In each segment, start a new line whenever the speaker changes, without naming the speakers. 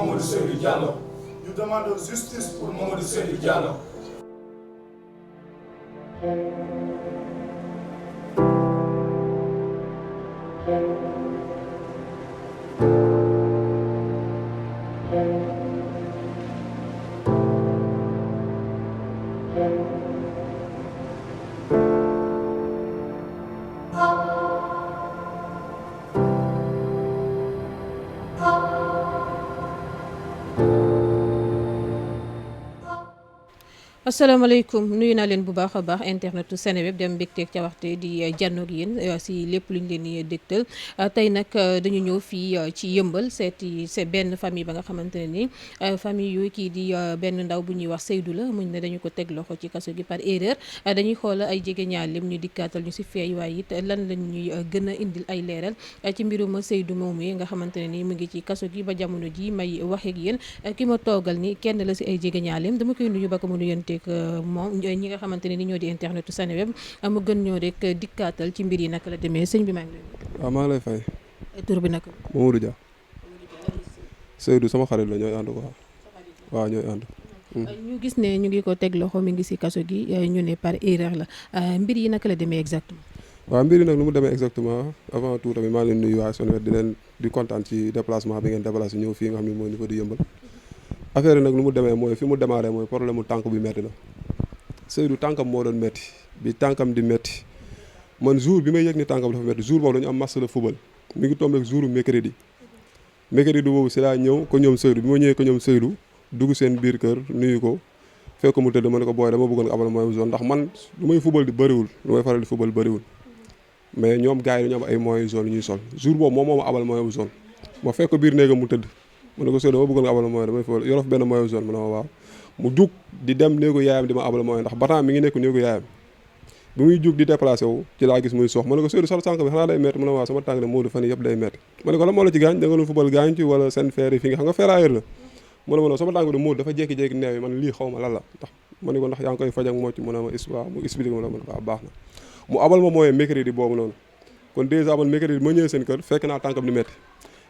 Mamadou Seydou Diallo. Nous demandons justice pour Mamadou Seydou Diallo.
asalaamaaleykum nuyu naa leen bu baax a baax internetu Seneweb dem mbégteeg ca waxte di jànnoog yéen si lépp luñ leen di dégtal tey nag dañu ñëw fii ci yëmbal seeti benn famille ba nga xamante ne ni famille yooyu kii di benn ndaw bu ñuy wax Seydou la muñ ne dañu ko teg loxo ci kaso gi par erreur dañuy xool ay jege ñaalem ñu dikkaatal ñu si feey waaye it lan lañ ñuy gën a indil ay leeral ci mbirum Seydou moomu nga xamante ne ni mu ngi ci kaso gi ba jamono ji may wax ak yéen ki ma toogal ni kenn la si ay jege ñaalem dama koy nuyu ba ko mu nuyante moom ñi nga xamante ne ni ñoo di internetu Seneweb mu gën ñoo rek dikkaatal ci mbir yi naka la demee sëñ bi maa ngi lay.
waaw maa ngi lay fay.
tur bi naka.
Mamadou Dia. Seydou sama xarit la ñooy ànd ko waaw ñooy ànd.
ñu gis ne ñu ngi ko teg loxo mi ngi si kaso gi ñu ne par erreur la mbir yi naka la demee exactement.
waaw mbir yi nag nu mu demee exactement avant tout tamit maa ngi leen nuyu waa Seneweb di kontaan ci déplacement bi ngeen déplacé ñëw fii nga xam ne mooy niveau di yëmbal. affaire yi nag nu mu demee mooy fi mu démarré mooy problème mu tànk bi metti la Seydou tànkam moo doon metti bi tànkam di metti man jour bi may yëg ni tànkam dafa metti jour boobu dañu am match de football mi ngi tombé ak jour mercredi boobu si laa ñëw ko ñoom Seydou bi ma ñëwee ko ñoom Seydou dugg seen biir kër nuyu ko fekk mu tëdd ma ne ko booy dama bëggoon nga abal moyen zone ndax man lu may football di bëriwul lu may faral di football bëriwul mais ñoom gars yi dañu am ay moyen zone yu ñuy sol jour boobu moom moo ma abal moyen zone ma fekk ko biir néegam mu tëdd mu ne ko Seydou dama bëggoon nga abal moyen damay football yorof benn moyen zone mu ne ma waaw mu jug di dem néegu yaayam di ma abal moyen ndax bataan mi ngi nekk néegu yaayam bi muy jug di déplacé wu ci laa gis muy sox ma ne ko Seydou sol sànq bi xanaa day metti mu ne waaw sama tànk de moo di fan yëpp day metti ma ne ko la moo la ci gaañ da nga doon football gaañ ci wala seen feer yi fi nga xam nga ferrailleur la mu ne ma non sama tànk bi de moo dafa jékki-jékki neew yi man lii xaw ma lan la ndax ma ne ko ndax yaa ngi koy faj ak mocc mu ne ma waaw mu expliqué ma la ma ne ko waaw baax na mu abal ma moyen mercredi boobu noonu kon dèjà man mercredi ma ñëwee seen kër fekk naa tànkam di metti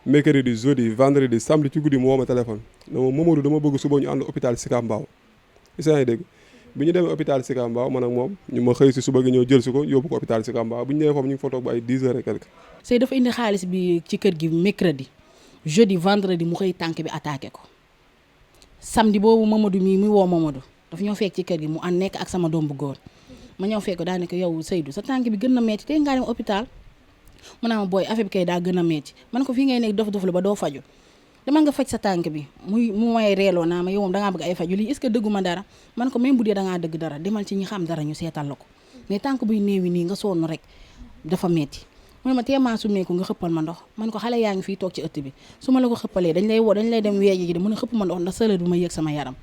mercredi jeudi vendredi samedi ci guddi mu woo ma téléphone ne ma Mamadou dama bëgg suba ñu ànd hôpital Sicap Mbao isa ngi dégg bi ñu demee hôpital Sicap Mbao man ak moom ñu ma xëy si suba gi ñëw jël si ko yóbbu ko hôpital Sicap Mbao bu ñu ñëwee foofu ñu ngi fa toog ba ay 10 heures et quelque.
Sey dafa indi xaalis bi ci kër gi mercredi jeudi vendredi mu xëy tànk bi attaqué ko samedi boobu Mamadou mii muy woo Mamadou dafa ñëw fekk ci kër gi mu ànd nekk ak sama doom bu góor ma ñëw fekk daa ne ko yow Seydou sa tànk bi gën na metti tey ngaa dem hôpital mu naa ma booy affaire bi kay daa gën a metti man ko fii ngay nekk dof la ba doo faju demal nga faj sa tànk bi mu may reeloo naa ma yow moom dangaa bëgg ay faju lii est-ce que dëgguma dara man ko même bu dee dangaa dëgg dara demal ci ñi xam dara ñu seetal la ko mais tànk buy néewi nii nga sonn rek dafa metti mu ne ma teemaa summeeku nga xëppal ma ndox man ko xale yaa ngi fii toog ci ëtt bi su ma la ko xëppalee dañ lay dem weeji ji de mu ne xëpp ma ndox ndax sëla du ma yëg sama yaram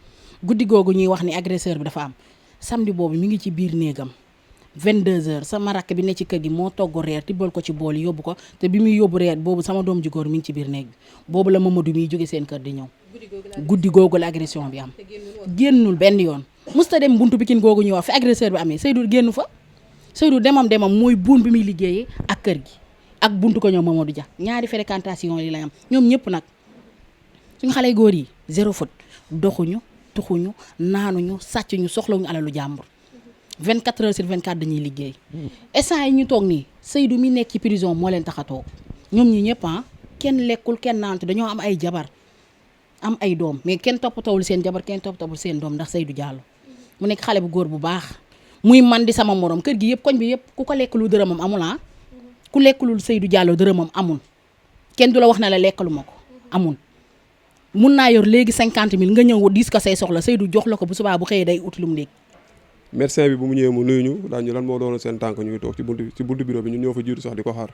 guddi googu ñuy wax ni agresseur bi dafa am samedi boobu mi ngi ci biir néegam 22h sama rakk bi ne ci kër gi moo togg reer tibbal ko ci bool yóbbu ko te bi muy yóbbu reer boobu sama doom ji góor mi ngi ci biir néeg bi boobu la Mamadou miy jóge seen kër di ñëw guddi googu la agression bi am génnul benn yoon musta dem buntu Pikine googu ñuy wax fi agresseur bi amee Seydou génnu fa Seydou demam mooy buun bi muy liggéeyee ak kër gi ak buntu ko ñoom Mamadou Dia ñaari fréquentation yi la am ñoom ñëpp nag suñu xale góor yi zéro faute doxuñu tuxuñu naanuñu sàccuñu soxlawuñu alalu jàmbur 24 heures sur 24 dañuy liggéey instant yi ñu toog nii Seydou mi nekk ci prison moo leen tax a toog ñoom ñi ñëpp kenn lekkul kenn naantu dañoo am ay jabar am ay doom mais kenn toppatawul seen jabar kenn toppatawul seen doom ndax Seydou Diallo mu nekk xale bu góor bu baax muy man di sama morom kër gi yëpp koñ bi yëpp ku ko lekkalul dërëmam amul ku lekkalul Seydou Diallo dërëmam amul kenn du la wax na la lekkalu ma ko amul mun naa yor léegi 50 000 nga ñëw diis ko say soxla Seydou jox la ko bu subaa bu xëyee day ut lu mu léegi
médecin bi bu mu ñëwee mu nuyu ñu daal ñu lan moo doon seen tànk ñu ngi toog ci buntu bureau bi ñun ñoo fa jiitu sax di ko xaar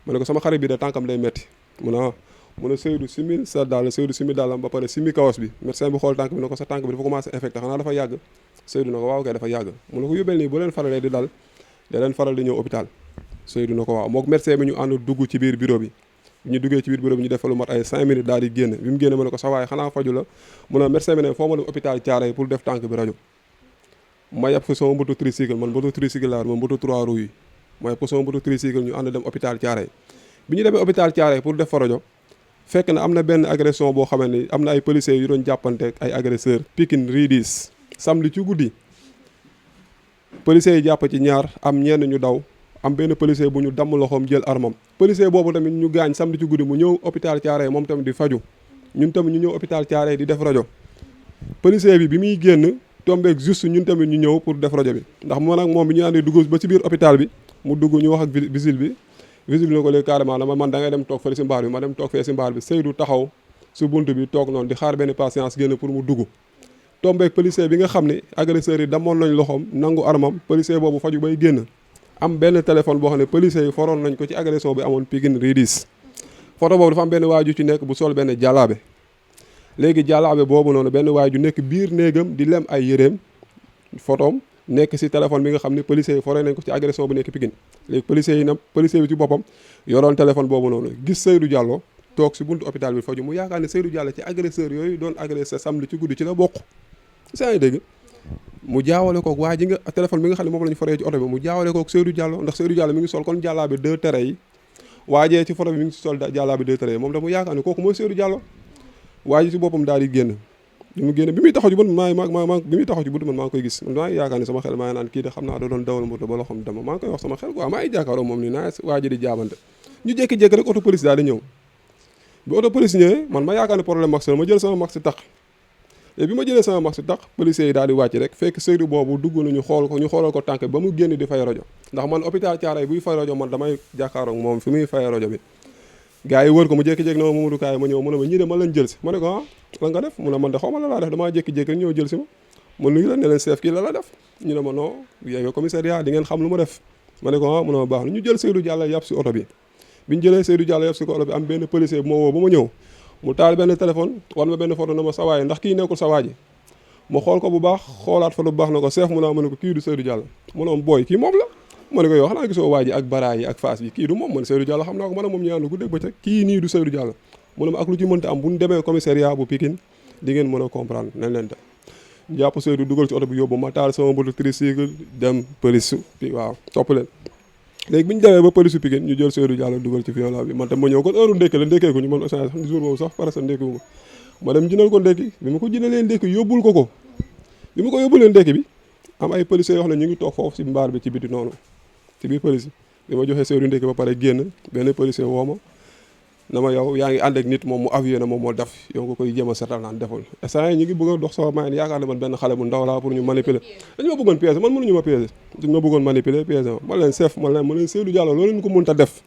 ma ne ko sama xarit bi de tànkam day metti mu ne Seydou simi sa daal Seydou simi daalam ba pare simi kawas bi médecin bi xool tànk bi ne ko sa tànk bi dafa commencé infecté xanaa dafa yàgg Seydou na ko waaw kay dafa yàgg mu ne ko yóbbeel nii bu leen faralee di dal da leen faral di ñëw hôpital Seydou na ko waaw mook médecin bi ñu ànd dugg ci biir bureau bi ñu duggee ci biir bureau bi ñu def lu mat ay 5 minutes daal di génn bi mu génne ma ne ko sa waay xanaa faju la mu ne médecin bi ne foo ma dem hôpital Thiaroye pour def tànk bi rajo ma yàpp ko sama moto tricycle man moto tricycle laa man moto 3 roues yi ma yàpp ko sama moto tricycle ñu ànd dem hôpital Thiaroye bi ñu demee hôpital Thiaroye pour def fa rajo fekk na am na benn agression boo xamante ni am na ay policiers yu doon jàppante ay agresseur Pikine Ridis samedi ci guddi policiers yi jàpp ci ñaar am ñenn ñu daw am benn policier bu ñu damm loxoom jël armam policier boobu tamit ñu gaañ samedi ci guddi mu ñëw hôpital Thiaroye moom tamit di faju ñun tamit ñu ñëw hôpital Thiaroye di def rajo policier bi muy génn tombeeg juste ñun tamit ñu ñëw pour def rajo bi ndax man ak moom bi ñu àndee dugg ba ci biir hôpital bi mu dugg ñu wax ak vigile bi ne ko léegi carrément dama man da ngay dem toog fële si mbaar bi ma dem toog fee si mbaar bi Seydou taxaw su bunt bi toog noonu di xaar benn patience génn pour mu dugg tombeeg policier bi nga xam ne agresseurs yi damoon nañ loxoom nangu armam policier boobu faju bay génn am benn téléphone boo xam ne policiers yi foroon nañ ko ci agression bi amoon Pikine Ridis photo boobu dafa am benn waaju ci nekk bu sol benn jàllaabe léegi jàllaabe boobu noonu benn waaju nekk biir néegam di lem ay yëreem photoom nekk si téléphone bi nga xam ne policiers yi foree nañ ko ci agression bu nekk Pikine léegi policiers yi nag policier bi ci boppam yoroon téléphone boobu noonu gis Seydou Diallo toog si buntu hôpital bi faju mu yaakaar ne Seydou Diallo ci agresseur yooyu doon agressé samedi ci guddi ci la bokk saa ngi dégg mu jaawale kook waa ji nga téléphone bi nga xam ne moom la ñu foree ci oto bi mu jaawale kook Seydou Diallo ndax Seydou Diallo mi ngi sol kon jàllaabe 2 tere yi waajee ci photo bi mi ngi si sol jàllaabe 2 tere yi moom da mu yaakaar ne kooku mooy Seydou Diallo waa ji si boppam daal di génn bi mu génn bi muy taxaw ci bunt bi muy taxaw ci bunt man maa ngi koy gis man maa ngi yaakaar ne sama xel maa ngi naan kii de xam naa da doon dawal moto ba loxoom dama maa ngi koy wax sama xel quoi maa ngi jàkkaaroo moom ni naa waa ji di jaabante ñu jékki-jékki rek auto police daal di ñëw bi auto police ñëwee man ma yaakaar ne problème max la ma jël sama max tax et bi ma jëlee sama max tax policiers yi daal di wàcc rek fekk Seydou boobu dugg nañu xool ko ñu xoolal ko tànk ba mu génn di fay rajo ndax man hôpital Thiaroye buy fay rajo man damay jàkkaaroo ak moom fi muy fay rajo bi gars yi wër ko mu jékki-jékki na ma Mamadou Kaay ma ñëw mu ne ma ñii de ma leen jël si ma ne ko la nga def mu ne man de xaw ma la laa def damaa jékki-jékki rek ñëw jël si ma nuyu la ne leen chef kii la def ñu ne ma non yeego commissariat di ngeen xam lu ma def ma ne ko mu ne ma baax na ñu jël Seydou Diallo yàpp si oto bi biñu jëlee Seydou Diallo yàpp si ko oto bi am benn policier bu ma woo ba ma ñëw mu taal benn téléphone wan ma benn photo na ma sawaay ndax kii nekkul sa waa ji ma xool ko bu baax xoolaat fa lu baax na ko chef mu ne ma ne ko kii du Seydou Diallo mu ne booy kii moom la ma ne ko yow xanaa gisoo waa ji ak baraay yi ak face bi kii du moom ma ne Seydou Diallo xam naa ko ma ne moom ñu ànd guddeeg bëccëg kii nii du Seydou Diallo mu ne ma ak lu ci mënta am bu ñu demee commissariat bu Pikine di ngeen mën a comprendre nañ leen ta jàpp Seydou dugal ci oto bi yóbbu ma taal sama moto tricycle dem police bi waaw topp leen léegi bi ñu demee ba police Pikine ñu jël Seydou Diallo dugal ci viola bi man tam ma ñëw kon heure ndékki la ndékkee ko ñu man sax jour boobu sax parce que ndékkiwu ma dem jëndal ko ndékki bi ma ko jëndalee ndékki yóbbul ko bi ma ko yóbbulee ndékki bi am ay policiers yoo xam ne ñu ngi toog foofu si mbaar bi ci biti noonu ci biir police bi ma joxee Seydou ndékki ba pare génn benn policier woo ma na ma yow yaa ngi ànd ak nit moom mu avié na moom moo def yow nga koy jéem a setal naan deful instant yi ñu ngi bëgg a dox sama mayen yaakaar ne man benn xale bu ndaw laa pour ñu manipuler dañu ma bëggoon piéger man mënuñu ma piéger dañu ma bëggoon manipuler piéger ma leen chef ma leen Seydou Diallo loolu leen ko mënta def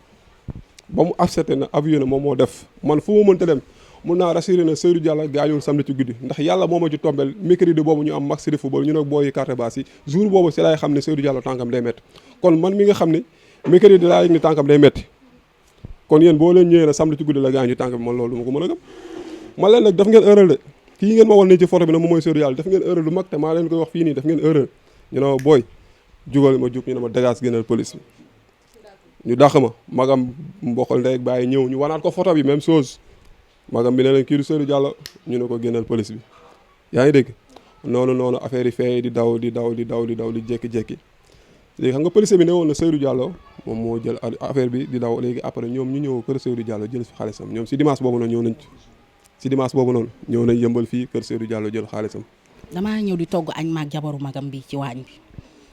ba mu accepté na avié na moom moo def man fu mu mënta dem mun naa rassuré na Seydou Diallo gaañul samedi ci guddi ndax yàlla moo ma ci tombel mercredi boobu ñu am match de football ñu nag booyi carte basse yi jour boobu si laay xam ne Seydou Diallo tànkam day métti kon man mi nga xam ne mercredi laa yëg ni tànkam day métti kon yéen boo leen ñëwee na samedi ci guddi la gaañu tànk bi man loolu du ma ko mën a gëm man leen nag daf ngeen erreur de kii ngeen ma wan nii ci photo bi nag moom mooy Seydou Diallo daf ngeen erreur lu mag te maa leen koy wax fii nii daf ngeen erreur ñu ne ma booy jugal ma jug ñu ne ma dégage génnal police bi ñu dàq ma magam mbokkal ndey ak bàyyi ñëw ñu wanaat ko photo bi même chose magam bi ne leen kii du Seydou Diallo ñu ne ko génnal police bi yaa ngi dégg noonu affaire yi fee di daw di jékki-jékki léegi xam nga policier bi ne woon na Seydou Diallo moom moo jël affaire bi di daw léegi après ñoom ñu ñëw kër Seydou Diallo jël fi xaalisam ñoom si dimanche boobu noonu ñëw nañ yëmbal fii kër Seydou Diallo jël xaalisam.
damaa ñëw di togg añ maag jabaru magam bi ci waañ bi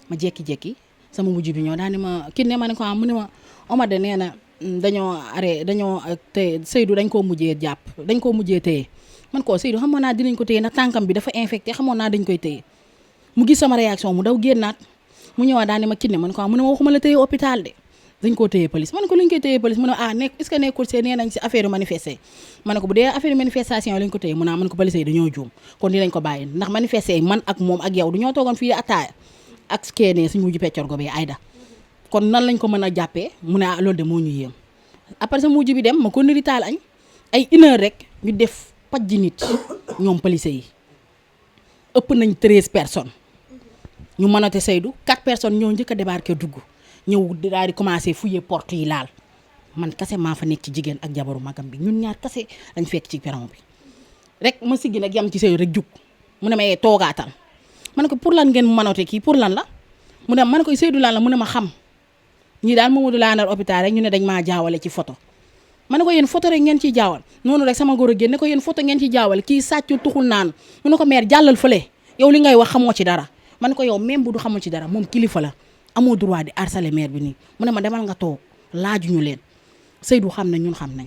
ma jékki-jékki sama mujj bi ñëw daal ni ma kii ne ma ne ko mu ne ma Omar de nee na dañoo téye Seydou dañ koo mujjee téye man koo Seydou xamoon naa dinañ ko téye ndax tànkam bi dafa infecté xamoon naa dañ koy téye mu gis sama réaction mu daw génnaat mu ñëwaat daal ni ma kinne man ko mu ne ma waxuma la téye hôpital de dañ koo téye police man ko luñ koy téye police mu ne est-ce que nekkul see nee nañ si affaire manifester ma ne ko bu dee affaire manifestation lañ ko téye mu ne man ko police yi dañoo juum kon dinañ ko bàyyi ndax manifester man ak moom ak yow du ñoo toogoon fii ataaya ak keenee suñu mujj peccor go bi Aïda kon nan lañ ko mën a jàppee mu ne loolu de moo ñu yéem après sa mujj bi dem ma ko nari taal añ ay 1 heure rek ñu def paj ji nit ñoom police yi ëpp nañ 13 personnes ñu mënate Seydou 4 personnes ñoo njëkk a débarqué dugg ñëw daal di commencé fouiller porte yi laal man kase maa fa nekk ci jigéen ak jabaru magam bi ñun ñaar kase lañ fekk ci perron bi rek ma siggi nag yam ci Seydou rek jug mu ne ma toogaatal ma ne ko pour lan ngeen mënate kii pour lan la mu ne ma ne ko Seydou lan la mu ne ma xam ñii daal Mamadou laa nar hôpital rek ñu ne dañ maa jaawale ci photo ma ne ko yéen photo rek ngeen ciy jaawal noonu rek sama góor a génn ne ko yéen photo ngeen ciy jaawal kii sàccul tuxul naan mu ne ko mère jàllal fële yow li ngay wax xamoo ci dara ma ne ko yow même bu du xamoo ci dara moom kilifa la amoo droit di harceler mère bi nii mu ne ma demal nga toog laajuñu leen Seydou xam nañ ñun xam nañ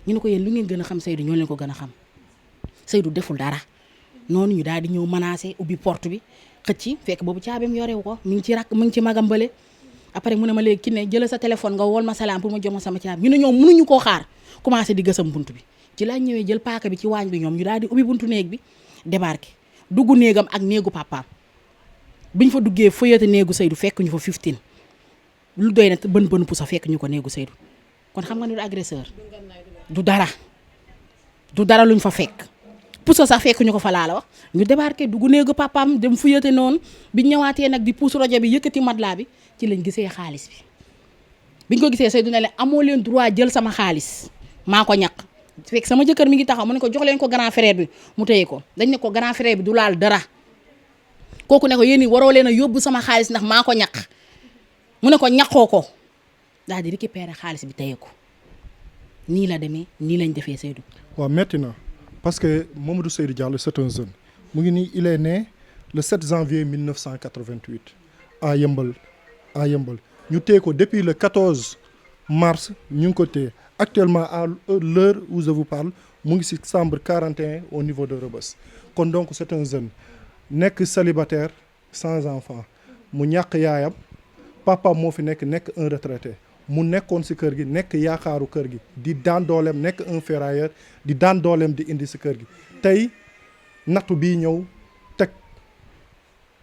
ñu ne ko yéen lu ngeen gën a xam Seydou ñoo leen ko gën a xam Seydou deful dara noonu ñu daal di ñëw menacé ubbi porte bi xëcc fekk boobu caabeem yorewu ko mi ngi ci rakk mi ngi ci magam bële après mu ne ma léegi ki ne jëlal sa téléphone nga wol ma salaam pour ma jox ma sama caabi ñu ne ñoom mënuñu koo xaar commencé di gësam buntu bi ci laa ñëwee jël paaka bi ci waañ bi ñoom ñu daal di ubbi buntu néeg bi débarqué dugg néegam ak néegu papaam biñ fa duggee fëyate néegu Seydou fekk ñu fa 15 lu doy na bën bën pusa fekk ñu ko néegu Seydou kon xam nga ne du agresseur du dara luñ fa fekk pusa sax fekk ñu ko fa laa la wax ñu débarqué dugg néegu papaam dem fëyate noonu biñ ñëwaatee nag di puus rajo bi yëkkati matelas bi ci lañ gisee xaalis bi biñ ko gisee Seydou ne leen amoo leen droit jël sama xaalis maa ko ñaq fekk sama jëkkër mi ngi taxaw mu ne ko jox leen ko grand frère bi mu téye ko dañ ne ko grand frère bi du laal dara kooku ne ko yéen waroo leen a yóbbu sama xaalis ndax maa ko ñaq mu ne ko ñaqoo ko daal di récupérer xaalis bi téye ko nii la demee nii lañ defee Seydou.
waaw metti na parce que Mamadou Seydou Diallo c'est un jeune mu ngi nii il est né le 7 janvier 1988 à Yeumbeul ñu téye ko depuis le 14 mars ñu ngi ko téye actuellement à l'heure où je vous parle mu ngi ci chambre 41 au niveau de Rebeuss kon donc c'est un jeune nekk célibataire sans enfant mu ñàkk yaayam papa moo fi nekk un retraité mu nekkoon ci kër gi nekk yaakaaru kër gi di daan dooleem nekk un ferrailleur di daan dooleem di indi ci kër gi tey nattu bii ñëw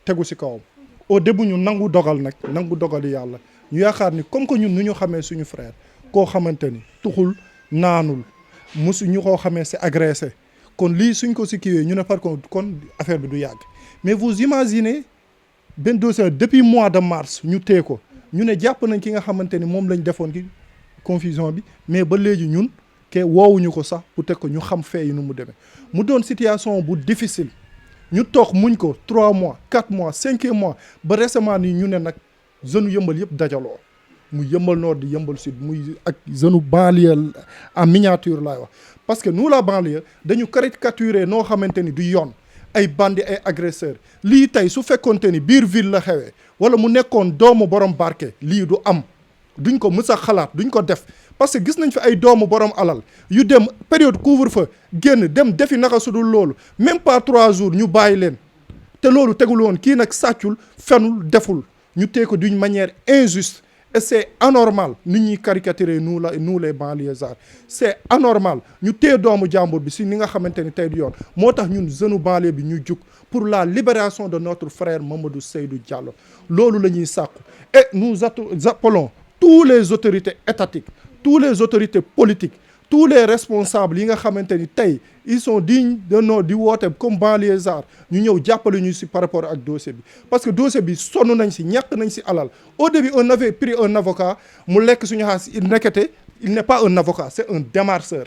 tegu ci kawam au début ñu nangu dogali yàlla ñu yaakaar ni comme que ñun nu ñu xamee suñu frère koo xamante ni tuxul naanul musu ñu koo xamee c'est agressé kon lii suñ ko ci kiiwee ñu ne par contre kon affaire bi du yàgg mais vous imaginez benn dossier depuis mois de mars ñu téye ko ñu ne jàpp nañ ki nga xamante ni moom lañ defoon ki confusion bi mais ba léegi ñun ke woowuñu ko sax pour teg ko ñu xam fee yi nu mu demee mu doon situation bu difficile ñu toog muñ ko 3 mois 4 mois 5 mois ba récemment nii ñu ne nag jeune Yeumbeul yëpp dajaloo mu Yeumbeul Nord di Yeumbeul Sud muy ak jeune banlieue en miniature laay wax parce que nous la banlieue dañu caricaturer noo xamante ni du yoon ay bandi ay agresseur lii tey su fekkonte ni biir ville la xewee wala mu nekkoon doomu borom barke lii du am duñ ko mës a xalaat duñ ko def parce que gis nañ fi ay doomu borom alal yu dem période couvre-feu génn dem defi naka sudul loolu même pas 3 jours ñu bàyyi leen te loolu tegul woon kii nag sàccul fenul deful ñu tee ko d'une manière injuste et c'est anormal nit ñuy caricaturer nous les banlieusards c'est anormal ñu téye doomu jàmbur bi si ni nga xamante ni tey du yoon moo tax ñun jeune banlieue bi ñu jug pour la libération de notre frère Mamadou Seydou Diallo loolu la ñuy sàkku et nous appelons tous les autorités étatiques tous les autorités politiques tous les responsables yi nga xamante ni tey ils sont dignes de nos di woote comme banlieusards ñu ñëw jàppale ñu si par rapport ak dossier bi parce que dossier bi sonn nañ si ñàkk nañ si alal au début on avait pris un avocat mu lekk suñu xaalis il n'est pas un avocat c'est un démarcheur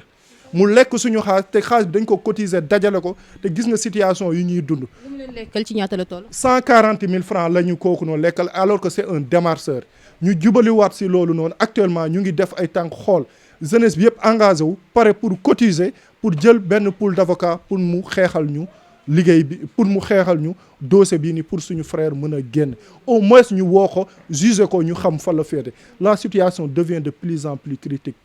mu lekk suñu xaalis te xaalis bi dañ ko cotiser dajale ko te gis nga situation yu ñuy dund.
lu mu leen lekkal ci ñaata la toll.
140 000 francs la ñu kooku noonu lekkal alors que c'est un démarcheur ñu jubaliwaat si loolu noonu actuellement ñu ngi def ay tànk xool. jeunesse bi yëpp engagé wu pare pour cotiser pour jël benn pool d'avocat pour mu xeexal ñu liggéey bi pour mu xeexal ñu dossier bii ni pour suñu frère mën a génn au moins ñu woo ko juger ko ñu xam fa la féete la situation devient de plus en plus critique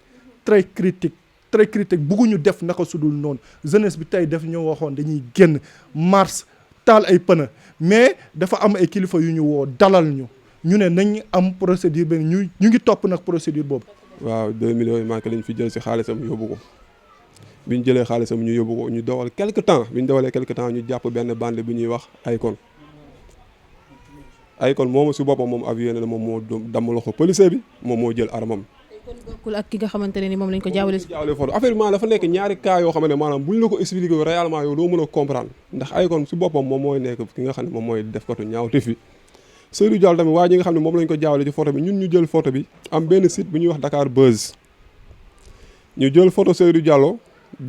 très critique bugguñu def naka sudul noonu jeunesse bi tey daf ñu waxoon dañuy génn mars taal ay pneu mais dafa am ay kilifa yu ñu woo dalal ñu ne nañ am procédure benn ñu ngi topp nag procédure boobu.
waaw 2 millions yi manqué lañ fi jël si xaalisam yóbbu ko bi ñu jëlee xaalisam ñu yóbbu ko ñu dawal quelque temps bi ñu dawalee quelque temps ñu jàpp benn bande bi ñuy wax Akon moomu si boppam moom avoué na moom moo damm loxo policier bi moom moo jël armam.
kon bokkul ak ki nga xamante ne ni moom lañ ko jaawale si.
photo affaire bi dafa nekk ñaari cas yoo xam ne maanaam buñ la ko expliqué réellement yow doo mën a comprendre ndax Akon si boppam moom mooy nekk ki nga xam ne moom mooy def katu ñaawteef fi Seydou Diallo tamit waa ji nga xam ne moom lañ ko jaawale ci photo bi ñun ñu jël photo bi am benn site bu ñuy wax Dakar Buzz ñu jël photo Seydou Diallo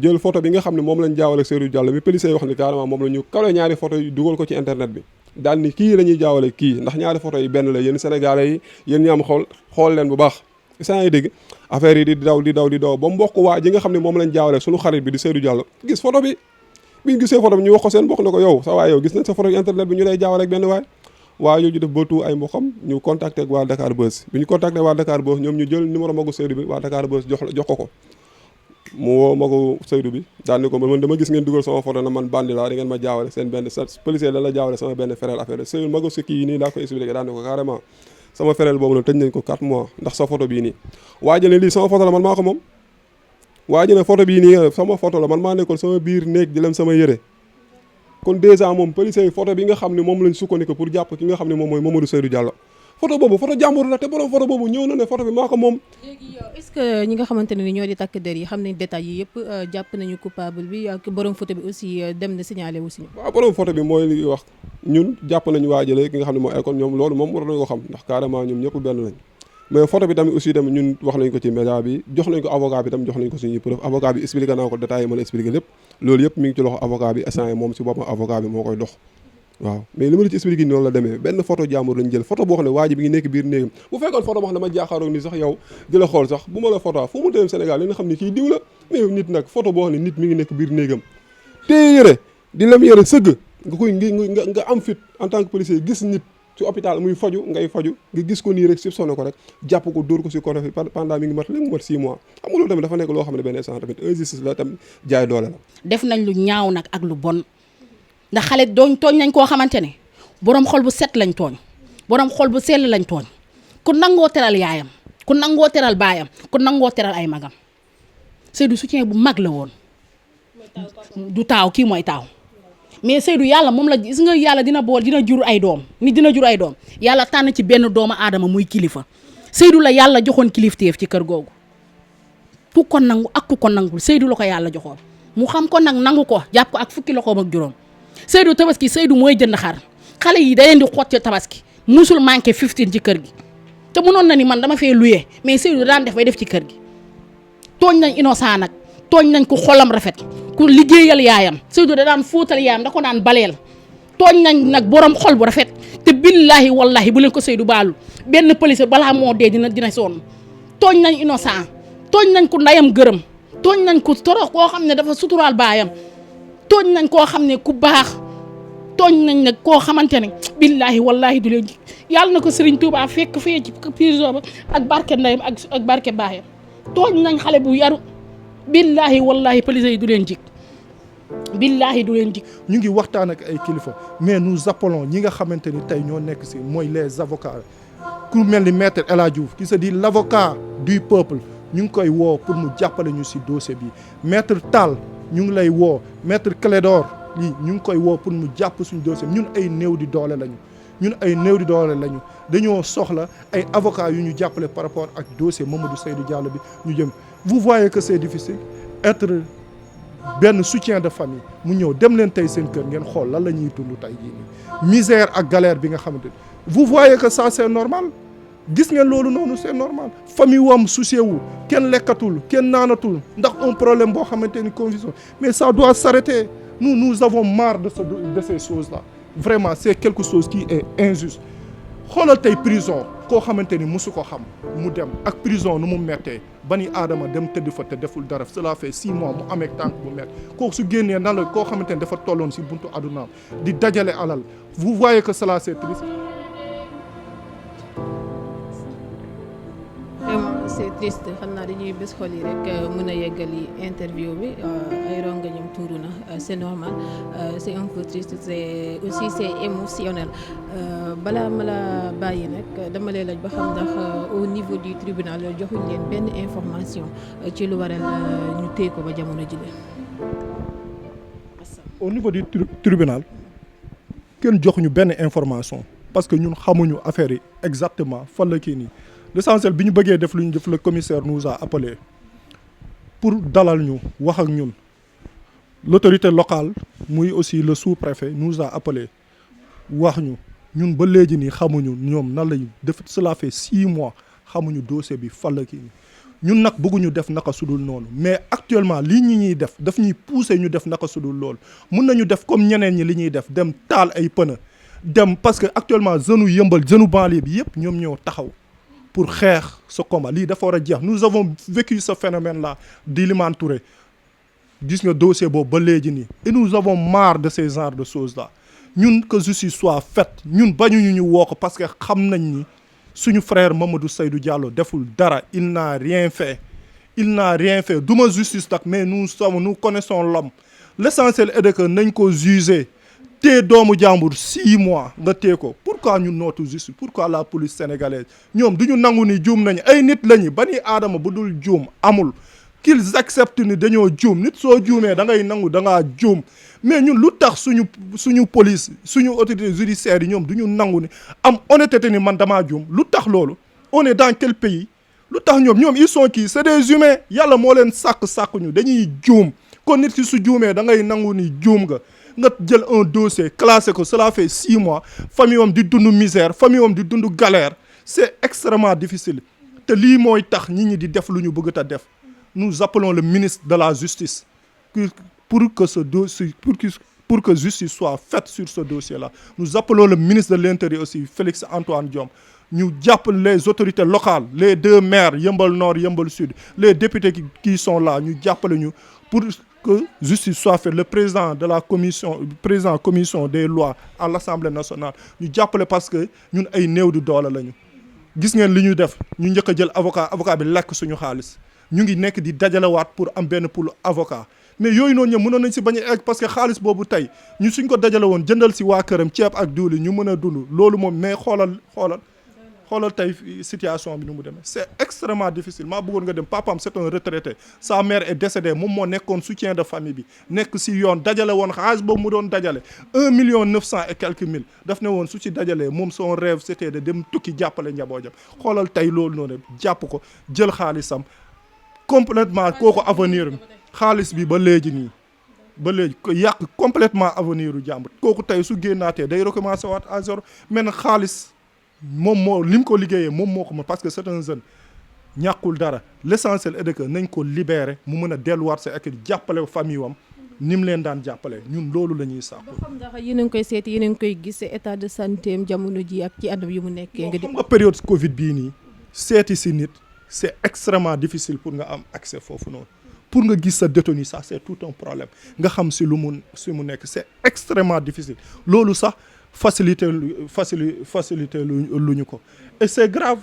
jël photo bi nga xam ne moom lañ jaawale Seydou Diallo bi policier yi wax ni carrément moom la ñu kale ñaari photo yi dugal ko ci internet bi daal ni kii la ñuy jaawale kii ndax ñaari photo yi benn la yéen sénégalais yi yéen ñi am xool leen bu baax saa ngi dégg affaire yi di daw ba mbokk waa ji nga xam ne moom lañ jaawale suñu xarit bi di Seydou Diallo gis photo bi biñ gisee photo bi ñu wax ko seen mbokk ne ko yow sa waay yow gis nañ sa photo bi internet bi ñu lay jaawale ak benn waay waa yooyu def ba tout ay mbokkam ñu contacté ak waa Dakar Buzz bi ñu contacté waa Dakar Buzz ñoom ñu jël numéro magu Seydou bi waa Dakar Buzz jox ko mu woo magu Seydou bi daal ni ko man dama gis ngeen dugal sama photo na man bandi laa da ngeen ma jaawale seen benn policier la jaawale sama benn frère affaire Seydou magu si kii yi nii laa ko expliqué daal ni ko carrément sama frère boobu nag tëj nañ ko 4 mois ndax sa photo bii nii waa ji ne lii sama photo la man maa ko moom waa ji ne photo bii nii sama photo la man maa nekkoon sama biir néeg di lem sama yëre kon dèjà moom policier yi photo bi nga xam ne moom lañ sukkandiku pour jàpp ki nga xam ne moom mooy Mamadou Seydou Diallo photo boobu photo jàmbur la te borom photo boobu ñëw na ne photo bi maa ko moom.
léegi yow est-ce que ñi nga xamante ne ni ñoo di takk der yi xam nañ détails yi yëpp jàpp nañu coupable bi ak borom photo bi aussi dem na signalé aussi.
waaw borom photo bi mooy li wax ñun jàpp nañu waajale ki nga xam ne mooy Akon ñoom loolu moom war nañu ko xam ndax carrément ñoom ñëpp benn lañ mais photo bi tamit aussi tamit ñun wax nañ ko ci média bi jox nañ ko avocat bi tam jox nañ ko suñuy preuve avocat bi expliqué naa ko détails yi mën a expliqué lépp loolu yëpp mi ngi ci loxo avocat bi instant yi moom si boppam avocat bi moo koy dox waaw mais li ma la ci expliqué noonu la demee benn photo jàmbur lañ jël photo boo xam ne waa ji bi ngi nekk biir néegam bu fekkoon photo boo xam ne dama jaaxaaroog ni sax yow di la xool sax bu ma la photo fu mu dem Sénégal li nga xam ne kii diw la mais nit nag photo boo xam ne nit mi ngi nekk biir néegam téye yëre di lem yëre sëgg nga koy nga am fit en tant que policier gis nit ci hôpital muy faju ngay faju nga gis ko nii rek soupçonné ko rek jàpp ko dóor ko si côté fi pendant mi ngi mat léegi mu mat 6 mois xam nga loolu tamit dafa nekk loo xam ne benn instant tamit injustice la tam jaay doole la
def nañ lu ñaaw nag ak lu bon ndax xale tooñ nañ koo xamante ne borom xol bu set lañ tooñ borom xol bu sell lañ tooñ ku nangoo teral yaayam ku nangoo teral baayam ku nangoo teral ay magam Seydou soutien bu mag la woon du taaw kii mooy taaw mais Seydou yàlla moom la gis nga yàlla dina jur ay doom nit dina jur ay doom yàlla tànn ci benn doomu aadama muy kilifa Seydou la yàlla joxoon kilifteef ci kër googu ku ko nangu ak ku ko nangul Seydou la ko yàlla joxoon mu xam ko nag nangu ko jàpp ko ak fukki loxoom ak juróom Seydou tabaski Seydou mooy jënd xar xale yi da leen di xotti tabaski musul manqué 15 ci kër gi te mënoon na ni man dama fee luyee mais Seydou daan def bay def ci kër gi tooñ nañ innocent nag tooñ nañ ko xolam rafet ku liggéeyal yaayam Seydou da daan fóotal yaayam da ko daan baleel tooñ nañ nag borom xol bu rafet te billahi wallahi bu leen ko Seydou baalul benn police balaa moo dee dina sonn tooñ nañ innocent tooñ nañ ko ndayam gërëm tooñ nañ ko torox koo xam ne dafa suturaal baayam tooñ nañ koo xam ne ku baax tooñ nañ nag koo xamante ne billahi wallahi du leen yàlla na ko Serigne Touba fekk fee ci prison ba ak barke ndayam ak barke baayam tooñ nañ xale bu yaru billahi wallahi police yi du leen jik billahi du leen jik
ñu ngi waxtaan ak ay kilifa mais nous appelons ñi nga xamante ni tey ñoo nekk si mooy les avocats ku mel ni maître El Hadj Diouf qui se dit l'avocat du peuple ñu ngi koy woo pour mu jàppale ñu si dossier bi maître Tall ñu ngi lay woo maître Clédor lii ñu ngi koy woo pour mu jàpp suñu dossier ñun ay néew di doole lañu dañoo soxla ay avocats yu ñu jàppale par rapport ak dossier Mamadou Seydou Diallo bi ñu jëm vous voyez que c'est difficile être benn soutien de famille mu ñëw dem leen tey seen kër ngeen xool lan la ñuy dund tey jii nii misère ak galère bi nga xamante ni vous voyez que ça c'est normal gis ngeen loolu noonu c'est normal famille wam soucié wu kenn lekkatul kenn naanatul ndax un problème boo xamante ni confusion mais ça doit s'arrêter nous avons marre de ces choses-là vraiment c'est quelque chose qui est injuste xoolal tey prison koo xamante ni musu ko xam mu dem ak prison nu mu mettee bani aadama dem tëdd fa te deful dara cela fait 6 mois mu amee tànk bu mett kooku su génnee nan la koo xamante ni dafa tolloon si buntu adunaam di dajale alal vous voyez que cela c'est triste.
vraiment c'est triste xam naa dañuy bés xol yi rek mën a yeggali interview bi ay rongañam tuuru na c'est normal c'est un peu triste c'est émotionnel balaa ma la bàyyi nag dama lay laaj ba xam ndax au niveau du tribunal joxuñ leen benn information ci lu waral ñu téye ko ba jamono ji leen.
au niveau du tribunal kenn joxuñu benn information parce que ñun xamuñu affaire yi exactement fan la kii nii. L'essentiel bi ñu bëggee def lu ñu def le commissaire nous a appelé pour dalal ñu wax ak ñun l'autorité locale muy aussi le sous-préfet nous a appelé wax ñu ñun ba léegi nii xamuñu ñoom nan lañu def cela fait 6 mois xamuñu dossier bi fan la kii ñun nag bëgguñu def naka sudul noonu mais actuellement lii ñuy def daf ñuy pousser ñu def naka sudul loolu mun nañu def comme ñeneen ñi li ñuy def dem taal ay pneu dem parce que actuellement jeune Yeumbeul jeune banlieue bi yëpp ñoom ñoo taxaw pour xeex ce combat lii dafa war a jeex. Nous avons vécu ce phénomène là d'Ilimane Touré gis nga dossier boobu ba léegi nii et nous avons marre de ces genres de choses là ñun que justice soit faite ñun bañuñu ñu woo ko parce que xam nañ ni suñu frère Mamadou Seydou Diallo deful dara. Il n'a rien fait duma justice nag mais nous connaissons l'homme. L'essentiel est que nañ ko juger tee doomu jàmbur 6 mois nga tee ko. Pourquoi ñun nootu justice, pourquoi la police sénégalaise ñoom du ñu nangu ni juum nañu ay nit lañu bani aadama bu dul juum amul. Qu'ils acceptent ni dañoo juum nit soo juumee da ngay nangu da ngaa juum mais ñun lu tax suñu police suñu autorité judiciaire yi ñoom du ñu nangu ni am honnêteté ni man damaa juum lu tax loolu. On est dans quel pays lu tax ñoom ils sont qui c'est des humains yàlla moo leen sàkk ñu dañuy juum kon nit ki su juumee da ngay nangu ni juum nga jël un dossier classé ko cela fait 6 mois famille am di dund misère famille am di dund galère c'est extrêmement difficile te lii mooy tax nit ñi di def lu ñu bëgg ta def. Nous appelons le ministre de la Justice pour que justice soit faite sur ce dossier-là. Nous appelons le ministre de l'Intérieur aussi, Félix Antoine Diome. Nous appelons les autorités locales, les 2 maires, Yeumbeul Nord, Yeumbeul Sud, les députés qui sont là. Nous appelons pour que justice soit faite. Le président de la commission des lois à l'Assemblée nationale. Nous appelons parce que nous sommes néew du doole lañu. Gis ngeen li ñu def ñu njëkk a jël avocat bi lekk suñu xaalis. ñu ngi nekk di dajalewaat pour am benn pour avocat mais yooyu noonu ñoom mënoon nañ si bañ a egg parce que xaalis boobu tey ñu suñ ko dajale woon jëndal si waa këram ceeb ak diwli ñu mën a dund loolu moom mais xoolal tey situation bi nu mu demee c'est extrêmement difficile maa bëggoon nga dem papaam c'est un retraité sa mère est décédée moom moo nekkoon soutien de famille bi nekk si yoon dajale woon xaalis boobu mu doon dajale 1,9 million et quelques mille daf ne woon su ci dajalee moom son rêve c'était de dem tukki jàppale njabootam xoolal tey loolu noonu jàpp ko jël xaalisam complètement kooku avenir xaalis bi ba léegi yàq complètement avenir u jàmbur kooku tey su génnaatee day recommencer waat à zéro mais nag xaalis moom moo li mu ko liggéeyee moom moo ko mën parce que c'est un jeune ñàkkul dara l'essentiel est que nañ ko libérer mu mën a delluwaat sa ak jàppale famille wam ni mu leen daan jàppale ñun loolu la ñuy sàkku.
xam nga yéen a ngi koy seeti yéen a ngi koy gis état de santé am jamono ji ak ci anam yu mu nekkee. nga
xam nga période Covid bii nii seeti si nit. C'est extrêmement difficile pour nga am accès foofu noonu pour nga gis sa détenu ça c'est tout un problème nga xam si lu mu nekk c'est extrêmement difficile loolu sax facilité lu ñu ko et c'est grave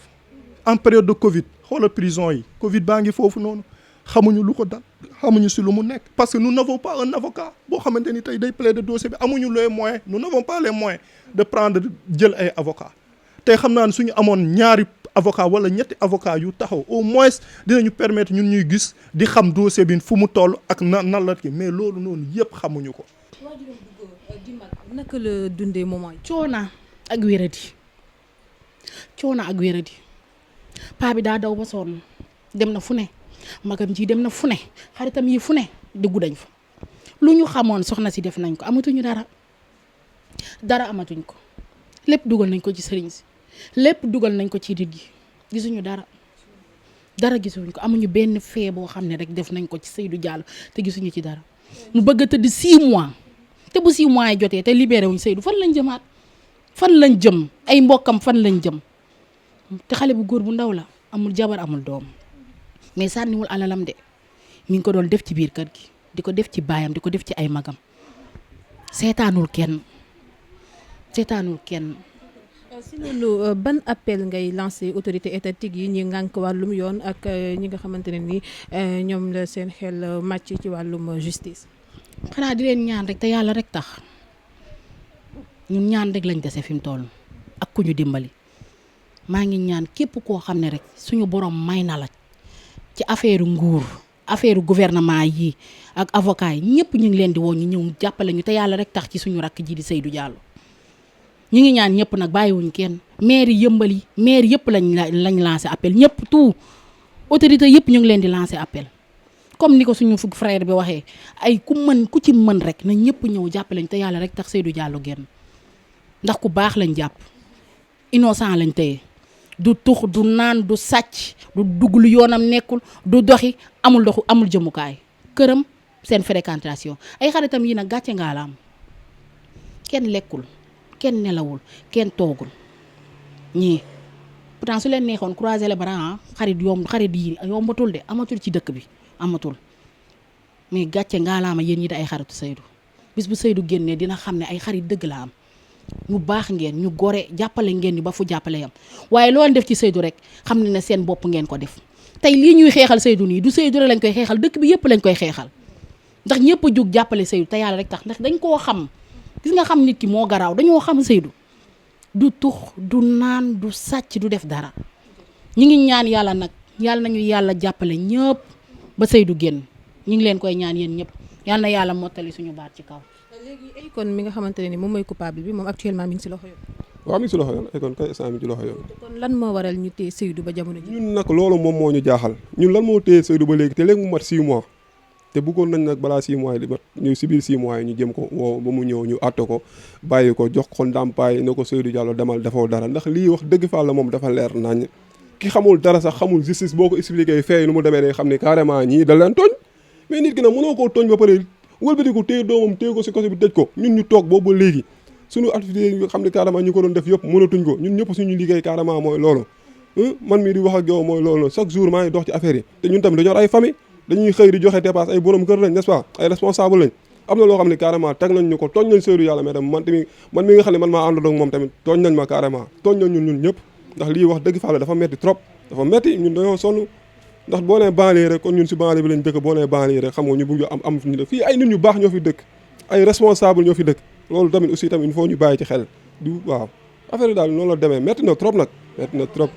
en période de Covid xoolal prison yi Covid baa ngi foofu noonu xamuñu lu ko dal xamuñu si lu mu nekk parce que nous n'avons pas un avocat boo xamante ni tey day plaider dossier bi amuñu les moyens nous n'avons pas les moyens de prendre jël ay avocats tey xam naa ne suñu amoon ñaari avocat wala ñetti avocat yu taxaw au moins dinañu permettre ñun ñuy gis di xam dossier bi fu mu toll ak nan la ki mais loolu noonu yëpp xamuñu ko.
naka la dundee moment yi.
coona ak wéradi paa bi daa daw ba sonn dem na fu ne magam ji dem na fu ne xaritam yi fu ne dugg dañ fa lu ñu xamoon soxna si def nañ ko amatuñu dara amatuñ ko lépp dugal nañ ko ci sëriñ si lépp dugal nañ ko ci nit gi gisuñu dara gisuñu ko amuñu benn fee boo xam ne rek def nañ ko ci Seydou Diallo te gisuñu ci dara mu bëgg a tëdd 6 mois te bu 6 mois yi jotee te libéré wuñ Seydou fan lañ jëm ay mbokkam fan lañ jëm te xale bu góor bu ndaw la amul jabar amul doom mais sànniwul alalam de mi ngi ko doon def ci biir kër gi di ko def ci baayam di ko def ci ay magam seetaanul kenn
si loolu ban appel ngay lancé autorité étatique yi ñi ngànk wàllum yoon ak ñi nga xamante ne ni ñoom la seen xel màcc ci wàllum justice.
xanaa di leen ñaan rek te yàlla rek tax ñun ñaan rek lañ dese fi mu toll ak ku ñu dimbali maa ngi ñaan képp koo xam ne rek suñu borom may na la ci affaire nguur affaire gouvernement yi ak avocat yi ñëpp ñu ngi leen di woo ñu ñëw jàppale ñu te yàlla rek tax ci suñu rakk ji di Seydou Diallo. ñu ngi ñaan ñëpp nag bàyyiwuñ kenn maire yëmbal yi maire yëpp lañ lancé appel ñëpp tout autorité yëpp ñu ngi leen di lancé appel comme ni ko suñu fukk frère bi waxee ay ku ci mën rek na ñëpp ñëw jàppale ñu te yàlla rek tax Seydou Diallo génn ndax ku baax lañ jàpp innocent lañ téye du tux du naan du sàcc du dugg lu yoonam nekkul du doxi amul jëmukaay këram seen fréquentation ay xaritam yi nag gàcce ngaa la am kenn lekkul kenn nelawul kenn toogul ñii pourtant su leen neexoon croiser les bras xarit yi yombatul de amatul ci dëkk bi amatul mais gàcce ngaalaama yéen ñi di ay xaritu Seydou bis bu Seydou génnee dina xam ne ay xarit dëgg la am ñu baax ngeen ñu gore jàppale ngeen ñu ba fu jàppale yam waaye loolu def ci Seydou rek xam ne seen bopp ngeen ko def tey lii ñuy xeexal Seydou nii du Seydou rek lañ koy xeexal dëkk bi yëpp lañ koy xeexal ndax ñëpp a jug jàppale Seydou te yàlla rek tax ndax dañ koo xam gis nga xam nit ki moo garaaw dañoo xam Seydou du tux du naan du sàcc du def dara ñi ngi ñaan yàlla nag yàlla nañu yàlla jàppale ñëpp ba Seydou génn ñi ngi leen koy ñaan yéen ñëpp yal na yàlla mottali suñu baat ci kaw.
léegi Akon mi nga xamante ne ni moom mooy coupable bi moom actuellement mi ngi si loxo yoon.
waaw mi ngi si loxo yoon Akon kay instant mi ngi ci loxo yoon.
kon lan moo waral ñu téye Seydou ba jamono ji.
ñun nag loolu moom moo ñu jaaxal ñun lan moo téye Seydou ba léegi te léegi mu mat 6 mois te bëggoon nañ nag balaa 6 mois yi di mat ñu si biir 6 mois yi ñu jëm ko woo ba mu ñëw ñu àtte ko bàyyi ko jox ko ndàmpaay ne ko Seydou Diallo demal defoo dara ndax lii wax dëgg fa la moom dafa leer nañ ki xamul dara sax xamul justice boo ko expliqué fee nu mu demee day xam ne carrément ñii da leen tooñ mais nit ki nag mënoo koo tooñ ba pare wëlbati ko téye doomam téye ko si koso bi tëj ko ñun ñu toog boobu ba léegi suñu activité yi nga xam ne carrément ñu ko doon def yëpp mënatuñ ko ñun ñëpp suñu liggéey carrément mooy loolu man mii di wax ak yow mooy loolu chaque jour maa ngi dox ci affaire yi te ñun tamit dañoo ay famille dañuy xëy di joxe dépasse ay borom kër lañ n'est-ce pas ay responsable lañ am na loo xam ne carrément teg nañ ñu ko tooñ nañ Seydou Yàlla mais tam man mi nga xam ne man maa àndoon ak moom tamit tooñ nañ ma carrément tooñ nañ ñun ñëpp ndax lii wax dëgg fa dafa metti trop dafa metti ñun dañoo sonn ndax boo nee banlieue rek kon ñun si banlieue bi lañ dëkk boo nee banlieue rek xam nga ñu bëgg am fu ñu def fii ay nit ñu baax ñoo fi dëkk ay responsable ñoo fi dëkk loolu tamit aussi tamit il faut ñu bàyyi ci xel du waaw affaire yi daal noonu la demee metti na trop nag metti na trop